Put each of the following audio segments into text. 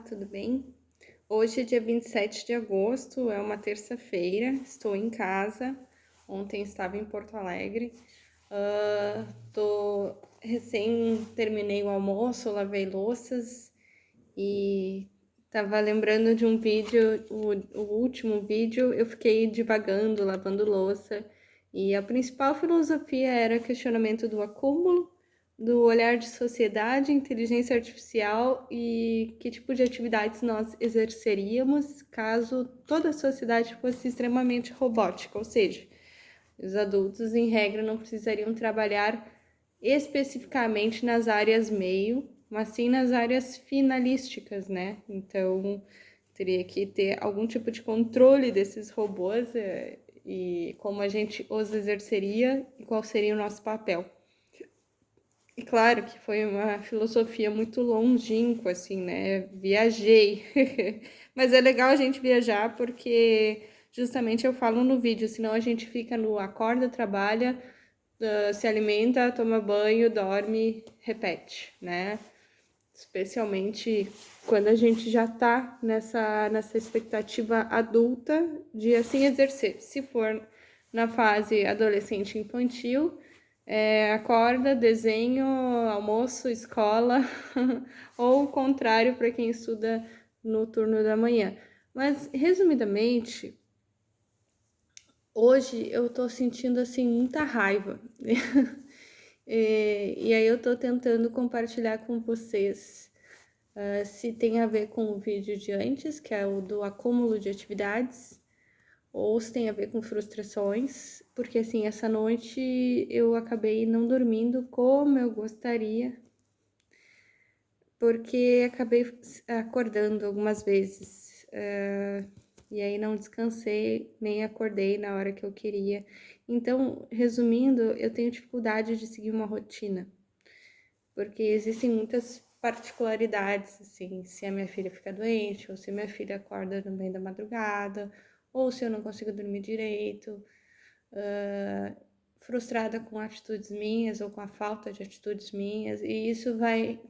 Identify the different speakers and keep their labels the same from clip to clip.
Speaker 1: tudo bem? Hoje, dia 27 de agosto, é uma terça-feira, estou em casa. Ontem estava em Porto Alegre. Tô recém terminei o almoço, lavei louças e estava lembrando de um vídeo, o último vídeo, eu fiquei divagando, lavando louça, e a principal filosofia era questionamento do acúmulo, do olhar de sociedade, inteligência artificial e que tipo de atividades nós exerceríamos caso toda a sociedade fosse extremamente robótica, ou seja, os adultos, em regra, não precisariam trabalhar especificamente nas áreas meio, mas sim nas áreas finalísticas, né? Então, teria que ter algum tipo de controle desses robôs e como a gente os exerceria e qual seria o nosso papel. E claro que foi uma filosofia muito longínqua, assim, né? Viajei. Mas é legal a gente viajar porque justamente eu falo no vídeo, senão a gente fica no acorda, trabalha, se alimenta, toma banho, dorme, repete, né? Especialmente quando a gente já tá nessa expectativa adulta de assim exercer. Se for na fase adolescente infantil, acorda, desenho, almoço, escola, ou o contrário para quem estuda no turno da manhã. Mas, resumidamente, hoje eu tô sentindo assim muita raiva. E aí eu tô tentando compartilhar com vocês se tem a ver com o vídeo de antes, que é o do acúmulo de atividades, ou se tem a ver com frustrações, porque assim, essa noite eu acabei não dormindo como eu gostaria, porque acabei acordando algumas vezes, e aí não descansei, nem acordei na hora que eu queria. Então, resumindo, eu tenho dificuldade de seguir uma rotina, porque existem muitas particularidades, assim, se a minha filha fica doente, ou se minha filha acorda no meio da madrugada, ou se eu não consigo dormir direito, frustrada com atitudes minhas ou com a falta de atitudes minhas, e isso vai,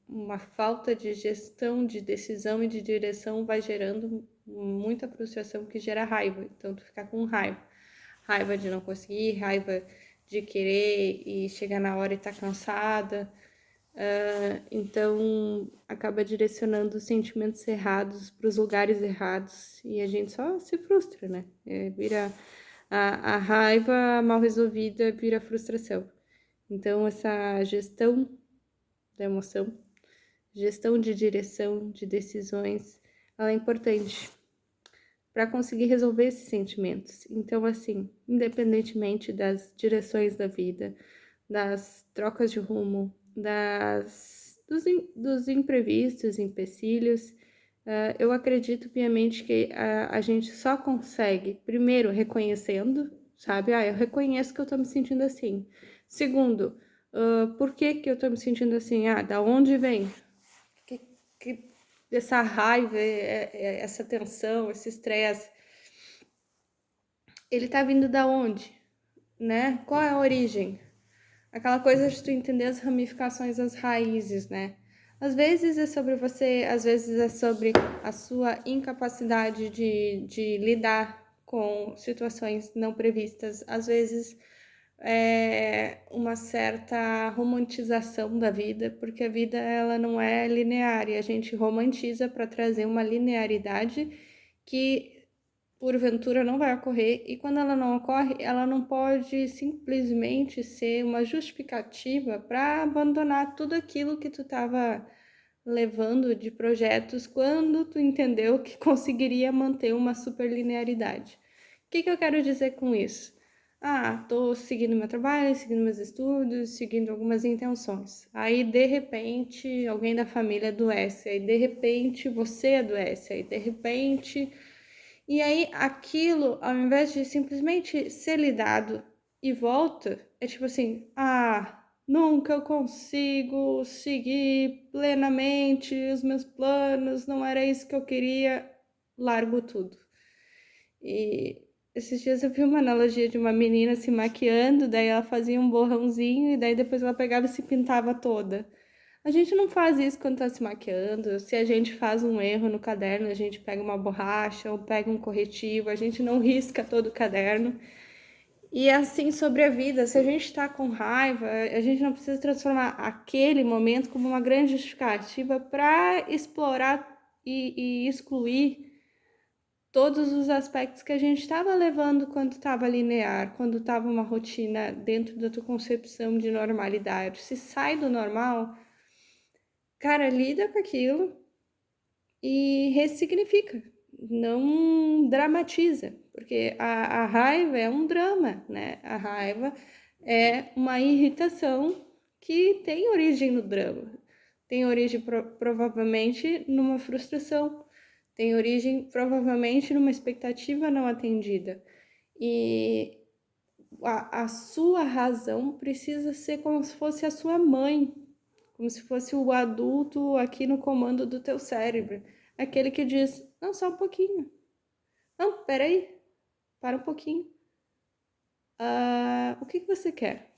Speaker 1: uma falta de gestão, de decisão e de direção vai gerando muita frustração que gera raiva, então tu fica com raiva de não conseguir, raiva de querer e chegar na hora e tá cansada, então acaba direcionando os sentimentos errados para os lugares errados e a gente só se frustra, né? Vira a raiva mal resolvida vira frustração. Então essa gestão da emoção, gestão de direção, de decisões, ela é importante para conseguir resolver esses sentimentos. Então, assim, independentemente das direções da vida, das trocas de rumo, dos imprevistos, empecilhos, eu acredito piamente que a gente só consegue, primeiro, reconhecendo, sabe? Eu reconheço que eu tô me sentindo assim. Segundo, por que que eu tô me sentindo assim? Da onde vem? Que essa raiva, essa tensão, esse estresse, ele tá vindo da onde, né? Qual é a origem? Aquela coisa de tu entender as ramificações, as raízes, né? Às vezes é sobre você, às vezes é sobre a sua incapacidade de lidar com situações não previstas, às vezes é uma certa romantização da vida, porque a vida ela não é linear e a gente romantiza para trazer uma linearidade que porventura não vai ocorrer, e quando ela não ocorre, ela não pode simplesmente ser uma justificativa para abandonar tudo aquilo que tu estava levando de projetos quando tu entendeu que conseguiria manter uma superlinearidade. O que eu quero dizer com isso? Tô seguindo meu trabalho, seguindo meus estudos, seguindo algumas intenções. Aí, de repente, alguém da família adoece, aí, de repente, você adoece, aí, de repente. E aí, aquilo, ao invés de simplesmente ser lidado e volta, é tipo assim: nunca eu consigo seguir plenamente os meus planos, não era isso que eu queria, largo tudo. E esses dias eu vi uma analogia de uma menina se maquiando, daí ela fazia um borrãozinho e daí depois ela pegava e se pintava toda. A gente não faz isso quando tá se maquiando. Se a gente faz um erro no caderno, a gente pega uma borracha ou pega um corretivo, a gente não risca todo o caderno. E assim sobre a vida, se a gente está com raiva, a gente não precisa transformar aquele momento como uma grande justificativa para explorar e excluir todos os aspectos que a gente estava levando quando estava linear, quando estava uma rotina dentro da tua concepção de normalidade. Se sai do normal, cara, lida com aquilo e ressignifica, não dramatiza, porque a raiva é um drama, né? A raiva é uma irritação que tem origem no drama, tem origem provavelmente numa frustração, tem origem provavelmente numa expectativa não atendida. E a sua razão precisa ser como se fosse a sua mãe, como se fosse o adulto aqui no comando do teu cérebro. Aquele que diz, não, só um pouquinho. Não, peraí, para um pouquinho. O que você quer?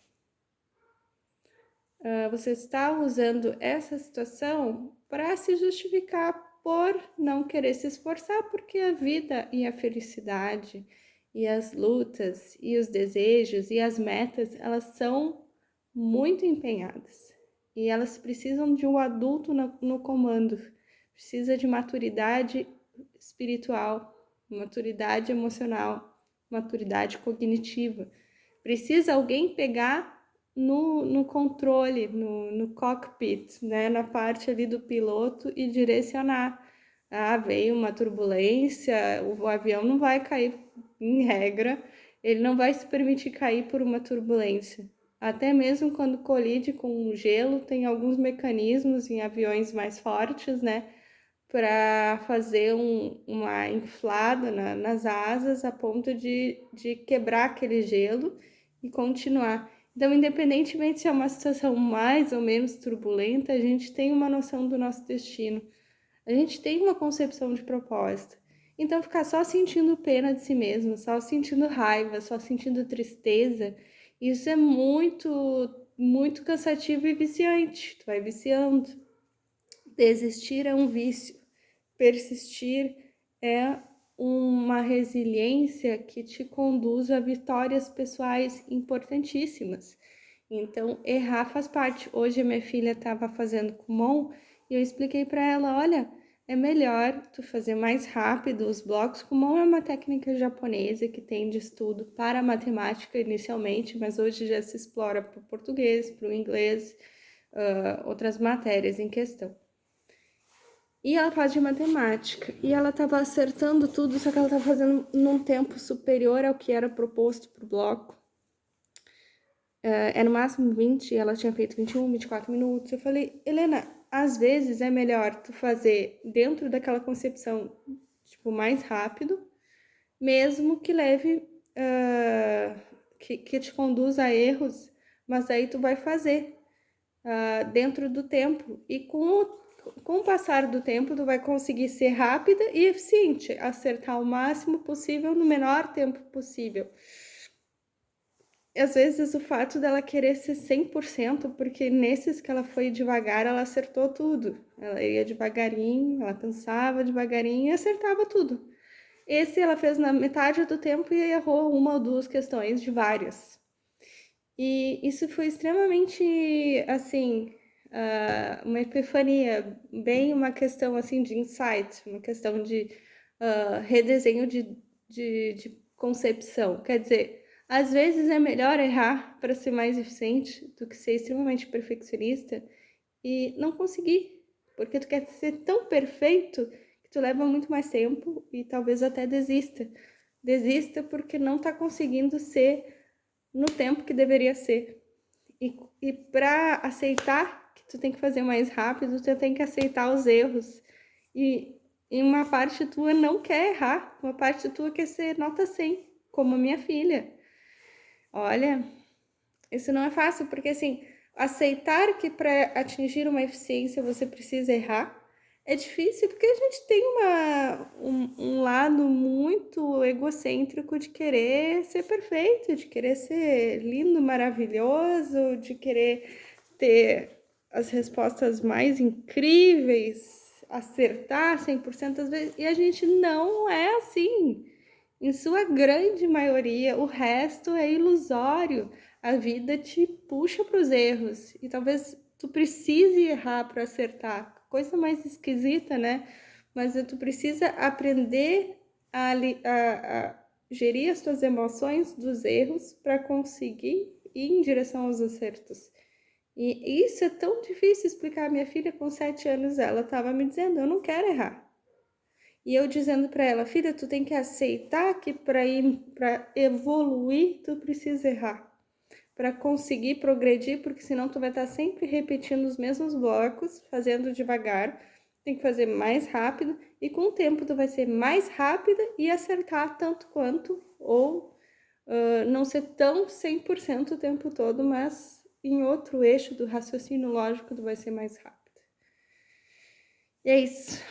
Speaker 1: Você está usando essa situação para se justificar por não querer se esforçar, porque a vida e a felicidade e as lutas e os desejos e as metas, elas são muito empenhadas e elas precisam de um adulto no comando, precisa de maturidade espiritual, maturidade emocional, maturidade cognitiva. Precisa alguém pegar no controle, no cockpit, né, na parte ali do piloto e direcionar. Veio uma turbulência, o avião não vai cair em regra, ele não vai se permitir cair por uma turbulência. Até mesmo quando colide com o gelo, tem alguns mecanismos em aviões mais fortes, né, para fazer uma inflada nas asas a ponto de quebrar aquele gelo e continuar. Então, independentemente se é uma situação mais ou menos turbulenta, a gente tem uma noção do nosso destino. A gente tem uma concepção de propósito. Então, ficar só sentindo pena de si mesmo, só sentindo raiva, só sentindo tristeza, isso é muito, muito cansativo e viciante. Tu vai viciando. Desistir é um vício. Persistir é uma resiliência que te conduz a vitórias pessoais importantíssimas. Então, errar faz parte. Hoje a minha filha estava fazendo Kumon e eu expliquei para ela, olha, é melhor tu fazer mais rápido os blocos. Kumon é uma técnica japonesa que tem de estudo para matemática inicialmente, mas hoje já se explora para o português, para o inglês, outras matérias em questão. E ela faz de matemática. E ela estava acertando tudo, só que ela estava fazendo num tempo superior ao que era proposto para o bloco. Era no máximo 20, e ela tinha feito 21, 24 minutos. Eu falei, Helena, às vezes é melhor tu fazer dentro daquela concepção, tipo, mais rápido, mesmo que leve, que te conduza a erros, mas aí tu vai fazer dentro do tempo. E com o passar do tempo, tu vai conseguir ser rápida e eficiente, acertar o máximo possível no menor tempo possível. E às vezes o fato dela querer ser 100%, porque nesses que ela foi devagar, ela acertou tudo. Ela ia devagarinho, ela pensava devagarinho e acertava tudo. Esse ela fez na metade do tempo e errou uma ou duas questões de várias. E isso foi extremamente, assim, uma epifania, bem uma questão, assim, de insight, uma questão de redesenho de concepção. Quer dizer, às vezes é melhor errar para ser mais eficiente do que ser extremamente perfeccionista e não conseguir, porque tu quer ser tão perfeito que tu leva muito mais tempo e talvez até desista. Desista porque não está conseguindo ser no tempo que deveria ser. E para aceitar que tu tem que fazer mais rápido, tu tem que aceitar os erros. E uma parte tua não quer errar, uma parte tua quer ser nota 100, como a minha filha. Olha, isso não é fácil, porque assim, aceitar que para atingir uma eficiência você precisa errar é difícil, porque a gente tem um lado muito egocêntrico de querer ser perfeito, de querer ser lindo, maravilhoso, de querer ter as respostas mais incríveis, acertar 100% das vezes, e a gente não é assim. Em sua grande maioria, o resto é ilusório. A vida te puxa para os erros e talvez tu precise errar para acertar. Coisa mais esquisita, né? Mas tu precisa aprender a gerir as tuas emoções dos erros para conseguir ir em direção aos acertos. E isso é tão difícil explicar. Minha filha, com 7 anos, ela estava me dizendo: eu não quero errar. E eu dizendo para ela: filha, tu tem que aceitar que para evoluir, tu precisa errar. Para conseguir progredir, porque senão tu vai estar sempre repetindo os mesmos blocos, fazendo devagar. Tem que fazer mais rápido, e com o tempo tu vai ser mais rápida e acertar tanto quanto, ou não ser tão 100% o tempo todo, mas em outro eixo do raciocínio lógico tu vai ser mais rápido. E é isso.